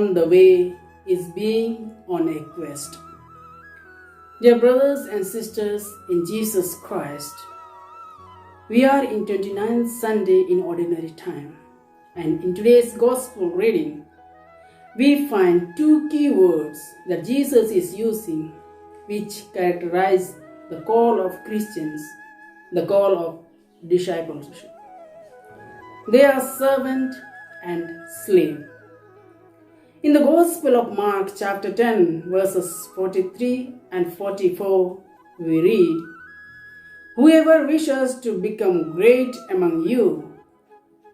on the way is being on a quest. Dear brothers and sisters in Jesus Christ, we are in 29th Sunday in Ordinary Time, and in today's Gospel reading, we find two key words that Jesus is using which characterize the call of Christians, the call of discipleship. They are servant and slave. In the Gospel of Mark chapter 10 verses 43 and 44 we read, "Whoever wishes to become great among you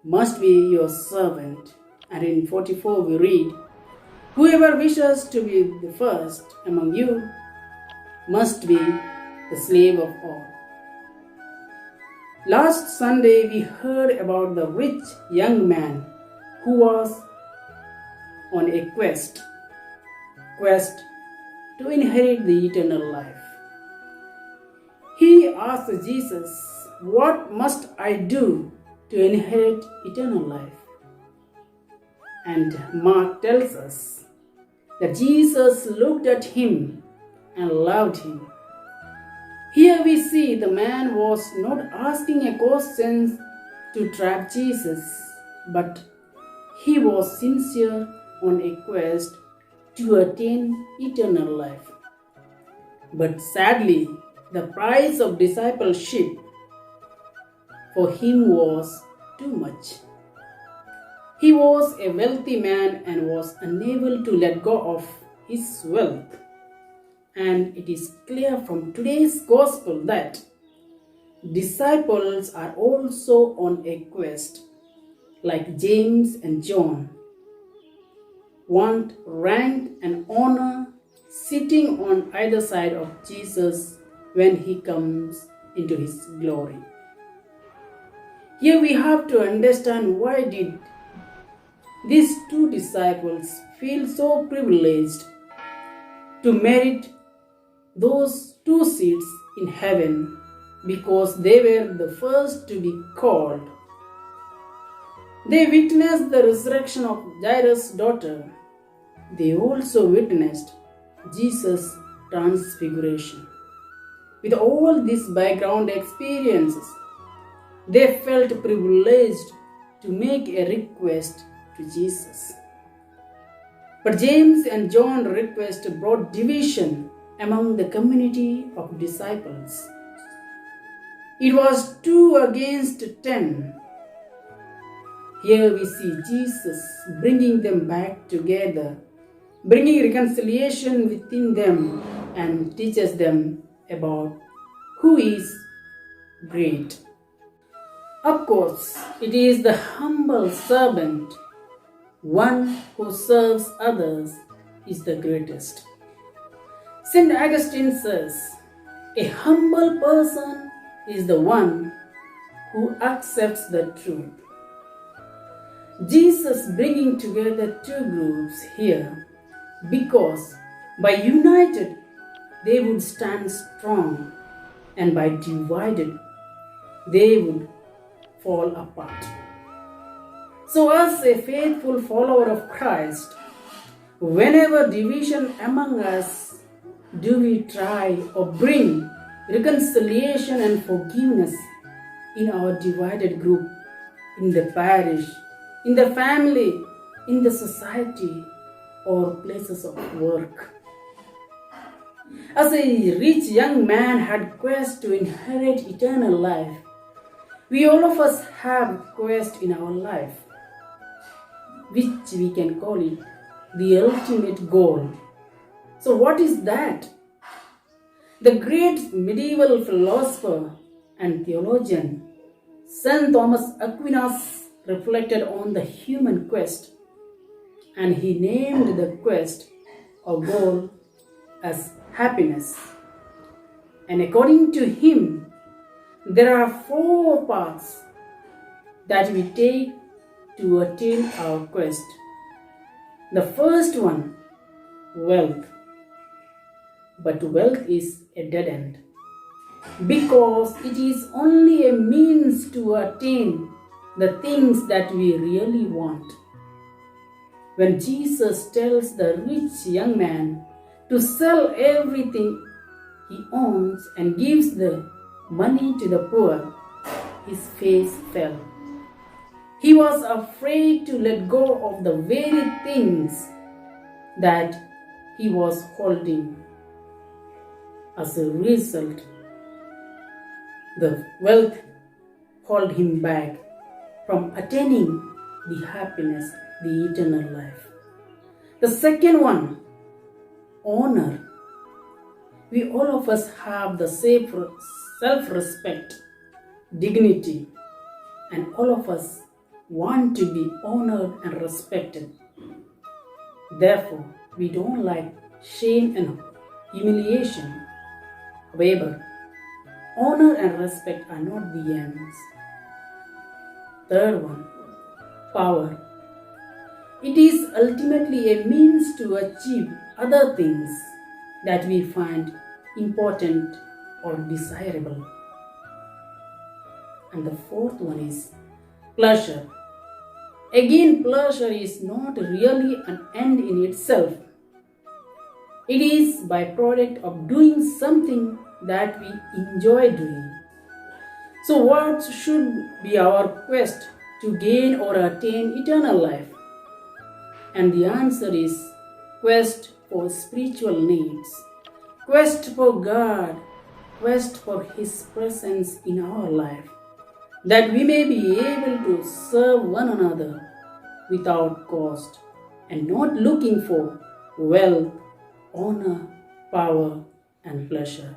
must be your servant." And in 44 we read, "Whoever wishes to be the first among you must be the slave of all." Last Sunday we heard about the rich young man who was on a quest to inherit the eternal life. He asked Jesus, "What must I do to inherit eternal life?" And Mark tells us that Jesus looked at him and loved him. Here we see the man was not asking a question to trap Jesus, but he was sincere on a quest to attain eternal life. But sadly, the price of discipleship for him was too much. He was a wealthy man and was unable to let go of his wealth. And it is clear from today's gospel that disciples are also on a quest, like James and John, want rank and honor sitting on either side of Jesus when he comes into his glory. Here we have to understand, why did these two disciples feel so privileged to merit those two seats in heaven? Because they were the first to be called. They witnessed the resurrection of Jairus' daughter. They also witnessed Jesus' transfiguration. With all these background experiences, they felt privileged to make a request to Jesus. But James and John's request brought division among the community of disciples. It was 2 against 10. Here we see Jesus bringing them back together, bringing reconciliation within them, and teaches them about who is great. Of course, it is the humble servant, one who serves others, is the greatest. St. Augustine says, "A humble person is the one who accepts the truth." Jesus bringing together two groups here because by united they would stand strong, and by divided they would fall apart. So as a faithful follower of Christ, whenever division among us, do we try or bring reconciliation and forgiveness in our divided group, in the parish, in the family, in the society, or places of work? As a rich young man had quest to inherit eternal life, we all of us have quest in our life, which we can call it the ultimate goal. So what is that? The great medieval philosopher and theologian St. Thomas Aquinas reflected on the human quest, and he named the quest or goal as happiness. And according to him, there are 4 paths that we take to attain our quest. The first one, wealth. But wealth is a dead end, because it is only a means to attain the things that we really want. When Jesus tells the rich young man to sell everything he owns and gives the money to the poor, his face fell. He was afraid to let go of the very things that he was holding. As a result, the wealth held him back from attaining the happiness, the eternal life. The second one, honor. We all of us have the same self-respect, dignity, and all of us want to be honored and respected. Therefore, we don't like shame and humiliation. However, honor and respect are not the ends. Third one, power. It is ultimately a means to achieve other things that we find important or desirable. And the fourth one is pleasure. Again, pleasure is not really an end in itself. It is a byproduct of doing something that we enjoy doing. So what should be our quest to gain or attain eternal life? And the answer is quest for spiritual needs, quest for God, quest for His presence in our life, that we may be able to serve one another without cost and not looking for wealth, honor, power, and pleasure.